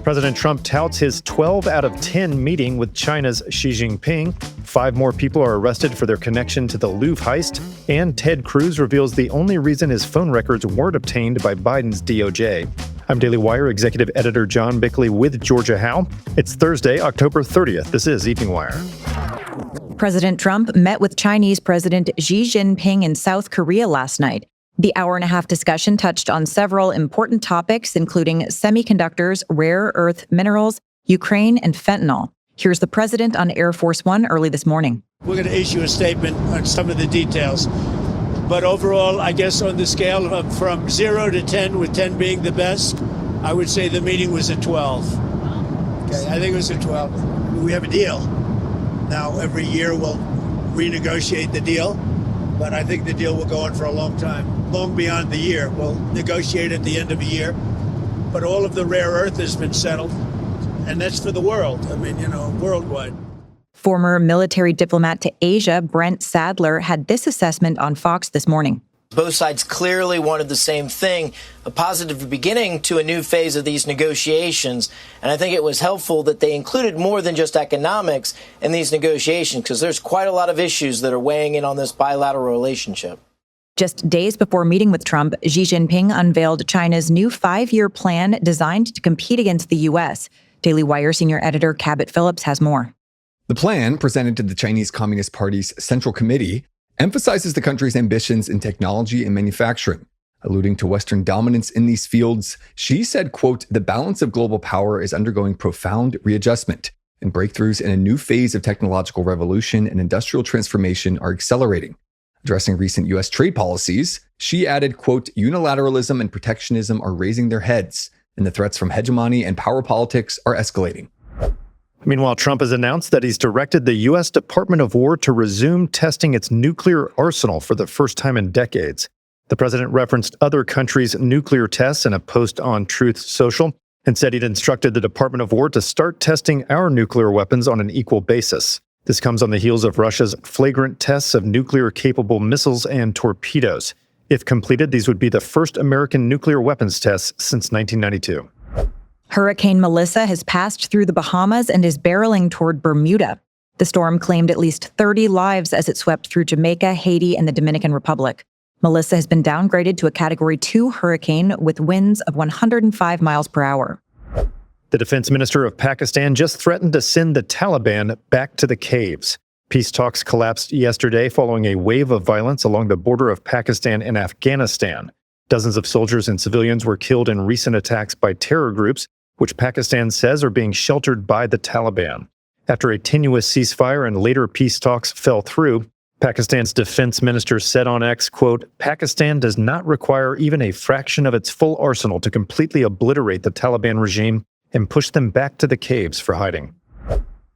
President Trump touts his 12 out of 10 meeting with China's Xi Jinping. 5 more people are arrested for their connection to the Louvre heist. And Ted Cruz reveals the only reason his phone records weren't obtained by Biden's DOJ. I'm Daily Wire Executive Editor John Bickley with Georgia Howe. It's Thursday, October 30th. This is Evening Wire. President Trump met with Chinese President Xi Jinping in South Korea last night. The hour-and-a-half discussion touched on several important topics, including semiconductors, rare earth minerals, Ukraine, and fentanyl. Here's the president on Air Force One early this morning. We're going to issue a statement on some of the details. But overall, I guess on the scale of from 0 to 10, with 10 being the best, I would say the meeting was a 12. Okay, I think it was a 12. We have a deal. Now, every year we'll renegotiate the deal, but I think the deal will go on for a long time, long beyond the year. We'll negotiate at the end of a year, but all of the rare earth has been settled, and that's for the world. I mean, worldwide. Former military diplomat to Asia, Brent Sadler, had this assessment on Fox this morning. Both sides clearly wanted the same thing, a positive beginning to a new phase of these negotiations. And I think it was helpful that they included more than just economics in these negotiations, because there's quite a lot of issues that are weighing in on this bilateral relationship. Just days before meeting with Trump, Xi Jinping unveiled China's new 5-year plan designed to compete against the U.S. Daily Wire senior editor Cabot Phillips has more. The plan, presented to the Chinese Communist Party's Central Committee, emphasizes the country's ambitions in technology and manufacturing. Alluding to Western dominance in these fields, Xi said, quote, "The balance of global power is undergoing profound readjustment, and breakthroughs in a new phase of technological revolution and industrial transformation are accelerating." Addressing recent U.S. trade policies, Xi added, quote, "Unilateralism and protectionism are raising their heads, and the threats from hegemony and power politics are escalating." Meanwhile, Trump has announced that he's directed the U.S. Department of War to resume testing its nuclear arsenal for the first time in decades. The president referenced other countries' nuclear tests in a post on Truth Social and said he'd instructed the Department of War to start testing our nuclear weapons on an equal basis. This comes on the heels of Russia's flagrant tests of nuclear-capable missiles and torpedoes. If completed, these would be the first American nuclear weapons tests since 1992. Hurricane Melissa has passed through the Bahamas and is barreling toward Bermuda. The storm claimed at least 30 lives as it swept through Jamaica, Haiti, and the Dominican Republic. Melissa has been downgraded to a Category 2 hurricane with winds of 105 miles per hour. The defense minister of Pakistan just threatened to send the Taliban back to the caves. Peace talks collapsed yesterday following a wave of violence along the border of Pakistan and Afghanistan. Dozens of soldiers and civilians were killed in recent attacks by terror groups, which Pakistan says are being sheltered by the Taliban. After a tenuous ceasefire and later peace talks fell through, Pakistan's defense minister said on X, quote, "Pakistan does not require even a fraction of its full arsenal to completely obliterate the Taliban regime and push them back to the caves for hiding."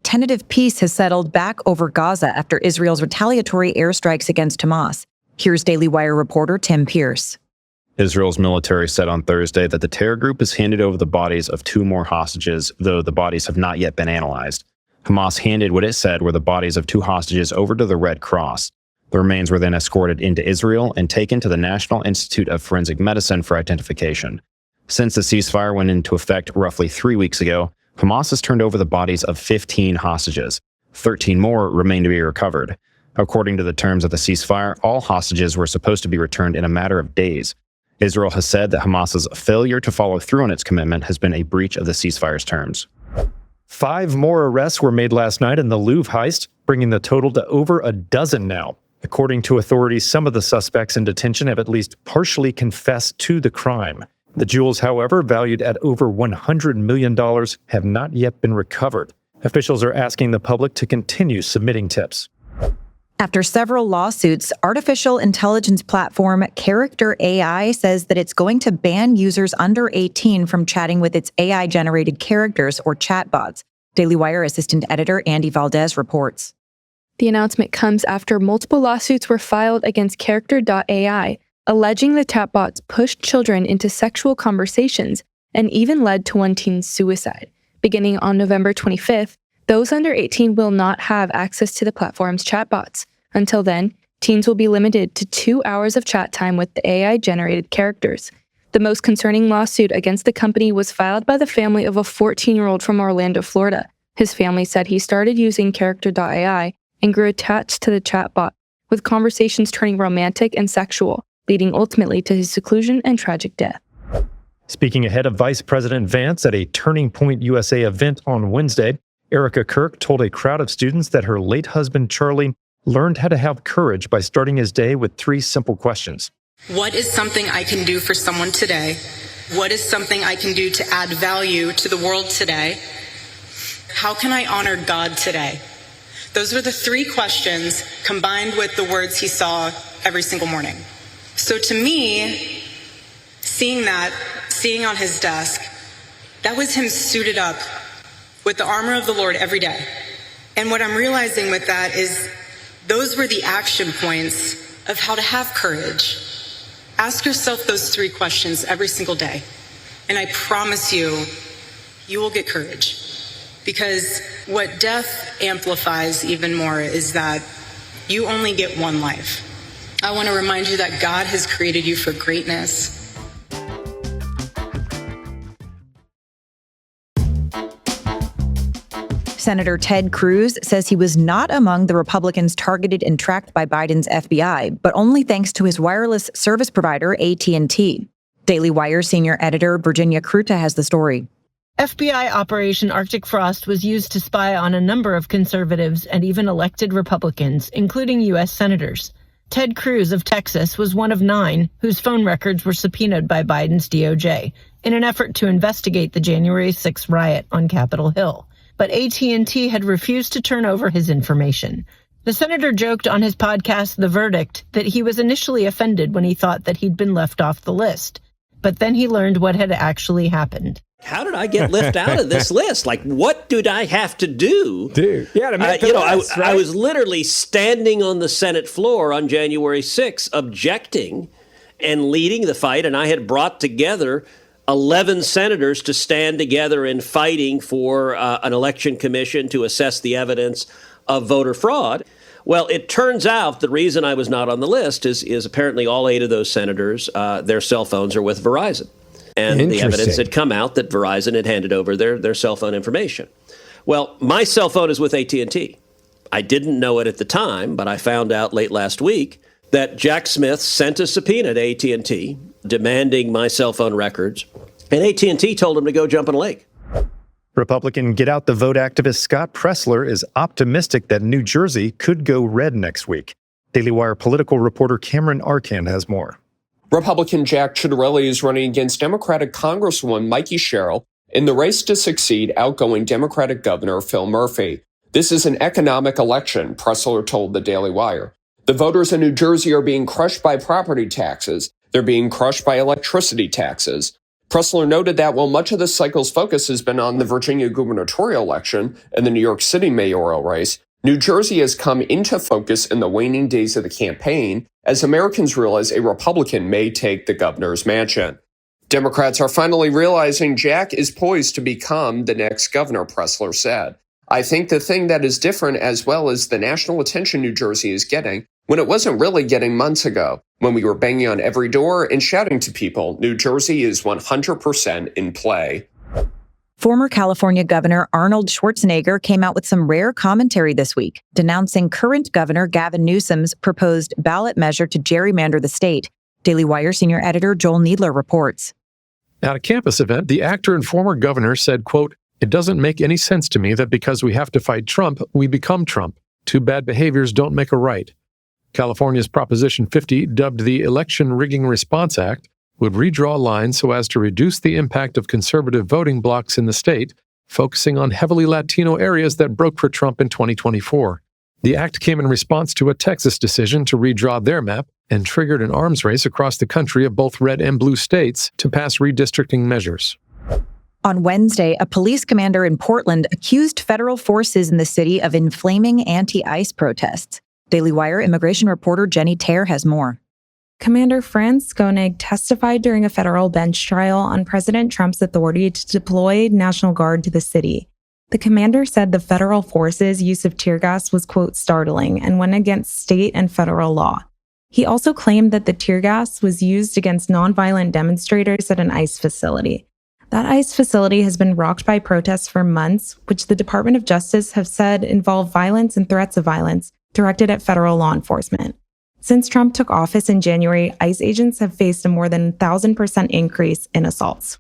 Tentative peace has settled back over Gaza after Israel's retaliatory airstrikes against Hamas. Here's Daily Wire reporter Tim Pierce. Israel's military said on Thursday that the terror group has handed over the bodies of 2 more hostages, though the bodies have not yet been analyzed. Hamas handed what it said were the bodies of 2 hostages over to the Red Cross. The remains were then escorted into Israel and taken to the National Institute of Forensic Medicine for identification. Since the ceasefire went into effect roughly 3 weeks ago, Hamas has turned over the bodies of 15 hostages. 13 more remain to be recovered. According to the terms of the ceasefire, all hostages were supposed to be returned in a matter of days. Israel has said that Hamas's failure to follow through on its commitment has been a breach of the ceasefire's terms. 5 more arrests were made last night in the Louvre heist, bringing the total to over a dozen now. According to authorities, some of the suspects in detention have at least partially confessed to the crime. The jewels, however, valued at over $100 million, have not yet been recovered. Officials are asking the public to continue submitting tips. After several lawsuits, artificial intelligence platform Character AI says that it's going to ban users under 18 from chatting with its AI-generated characters or chatbots. Daily Wire assistant editor Andy Valdez reports. The announcement comes after multiple lawsuits were filed against Character.ai, alleging the chatbots pushed children into sexual conversations and even led to one teen's suicide. Beginning on November 25th, those under 18 will not have access to the platform's chatbots. Until then, teens will be limited to 2 hours of chat time with the AI-generated characters. The most concerning lawsuit against the company was filed by the family of a 14-year-old from Orlando, Florida. His family said he started using character.ai and grew attached to the chatbot, with conversations turning romantic and sexual, leading ultimately to his seclusion and tragic death. Speaking ahead of Vice President Vance at a Turning Point USA event on Wednesday, Erica Kirk told a crowd of students that her late husband, Charlie, learned how to have courage by starting his day with 3 simple questions. What is something I can do for someone today? What is something I can do to add value to the world today? How can I honor God today? Those were the 3 questions combined with the words he saw every single morning. So to me, seeing on his desk, that was him suited up with the armor of the Lord every day. And what I'm realizing with that is those were the action points of how to have courage. Ask yourself those 3 questions every single day. And I promise you, you will get courage. Because what death amplifies even more is that you only get one life. I want to remind you that God has created you for greatness. Senator Ted Cruz says he was not among the Republicans targeted and tracked by Biden's FBI, but only thanks to his wireless service provider, AT&T. Daily Wire senior editor Virginia Kruta has the story. FBI Operation Arctic Frost was used to spy on a number of conservatives and even elected Republicans, including U.S. senators. Ted Cruz of Texas was one of 9 whose phone records were subpoenaed by Biden's DOJ in an effort to investigate the January 6th riot on Capitol Hill. But AT&T had refused to turn over his information. The senator joked on his podcast, The Verdict, that he was initially offended when he thought that he'd been left off the list. But then he learned what had actually happened. How did I get left out of this list? Like, what did I have to do? Dude, yeah, to make the list, right? I was literally standing on the Senate floor on January 6th, objecting and leading the fight, and I had brought together 11 senators to stand together in fighting for an election commission to assess the evidence of voter fraud. Well, it turns out the reason I was not on the list is apparently all 8 of those senators, their cell phones are with Verizon. And the evidence had come out that Verizon had handed over their cell phone information. Well, my cell phone is with AT&T. I didn't know it at the time, but I found out late last week that Jack Smith sent a subpoena to AT&T demanding my cell phone records, and AT&T told him to go jump in a lake. Republican Get Out the Vote activist Scott Pressler is optimistic that New Jersey could go red next week. Daily Wire political reporter Cameron Arcand has more. Republican Jack Ciattarelli is running against Democratic Congresswoman Mikey Sherrill in the race to succeed outgoing Democratic Governor Phil Murphy. This is an economic election, Pressler told the Daily Wire. The voters in New Jersey are being crushed by property taxes. They're being crushed by electricity taxes. Pressler noted that while much of this cycle's focus has been on the Virginia gubernatorial election and the New York City mayoral race, New Jersey has come into focus in the waning days of the campaign as Americans realize a Republican may take the governor's mansion. Democrats are finally realizing Jack is poised to become the next governor, Pressler said. I think the thing that is different as well is the national attention New Jersey is getting when it wasn't really getting months ago, when we were banging on every door and shouting to people, New Jersey is 100% in play. Former California Governor Arnold Schwarzenegger came out with some rare commentary this week, denouncing current Governor Gavin Newsom's proposed ballot measure to gerrymander the state. Daily Wire senior editor Joel Needler reports. At a campus event, the actor and former governor said, quote, "It doesn't make any sense to me that because we have to fight Trump, we become Trump. Two bad behaviors don't make a right." California's Proposition 50, dubbed the Election Rigging Response Act, would redraw lines so as to reduce the impact of conservative voting blocs in the state, focusing on heavily Latino areas that broke for Trump in 2024. The act came in response to a Texas decision to redraw their map and triggered an arms race across the country of both red and blue states to pass redistricting measures. On Wednesday, a police commander in Portland accused federal forces in the city of inflaming anti-ICE protests. Daily Wire immigration reporter Jenny Tare has more. Commander Franz Koenig testified during a federal bench trial on President Trump's authority to deploy National Guard to the city. The commander said the federal forces' use of tear gas was, quote, startling and went against state and federal law. He also claimed that the tear gas was used against nonviolent demonstrators at an ICE facility. That ICE facility has been rocked by protests for months, which the Department of Justice have said involve violence and threats of violence directed at federal law enforcement. Since Trump took office in January, ICE agents have faced a more than 1,000% increase in assaults.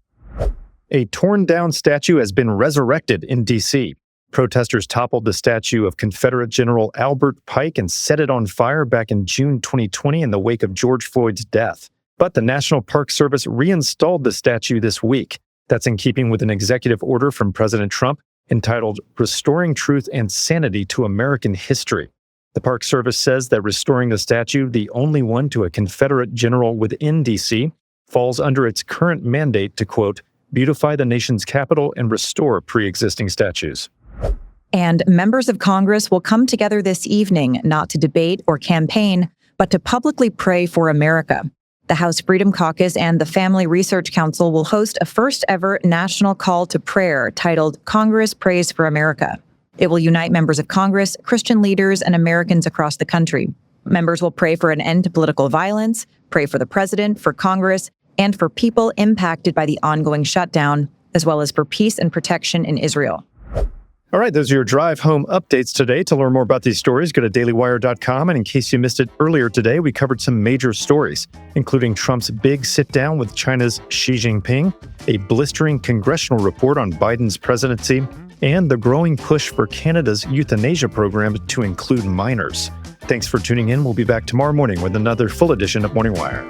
A torn-down statue has been resurrected in D.C. Protesters toppled the statue of Confederate General Albert Pike and set it on fire back in June 2020 in the wake of George Floyd's death. But the National Park Service reinstalled the statue this week. That's in keeping with an executive order from President Trump entitled Restoring Truth and Sanity to American History. The Park Service says that restoring the statue, the only one to a Confederate general within D.C., falls under its current mandate to, quote, beautify the nation's capital and restore pre-existing statues. And members of Congress will come together this evening, not to debate or campaign, but to publicly pray for America. The House Freedom Caucus and the Family Research Council will host a first-ever national call to prayer titled Congress Prays for America. It will unite members of Congress, Christian leaders, and Americans across the country. Members will pray for an end to political violence, pray for the president, for Congress, and for people impacted by the ongoing shutdown, as well as for peace and protection in Israel. All right, those are your drive home updates today. To learn more about these stories, go to dailywire.com. And in case you missed it earlier today, we covered some major stories, including Trump's big sit-down with China's Xi Jinping, a blistering congressional report on Biden's presidency, and the growing push for Canada's euthanasia program to include minors. Thanks for tuning in. We'll be back tomorrow morning with another full edition of Morning Wire.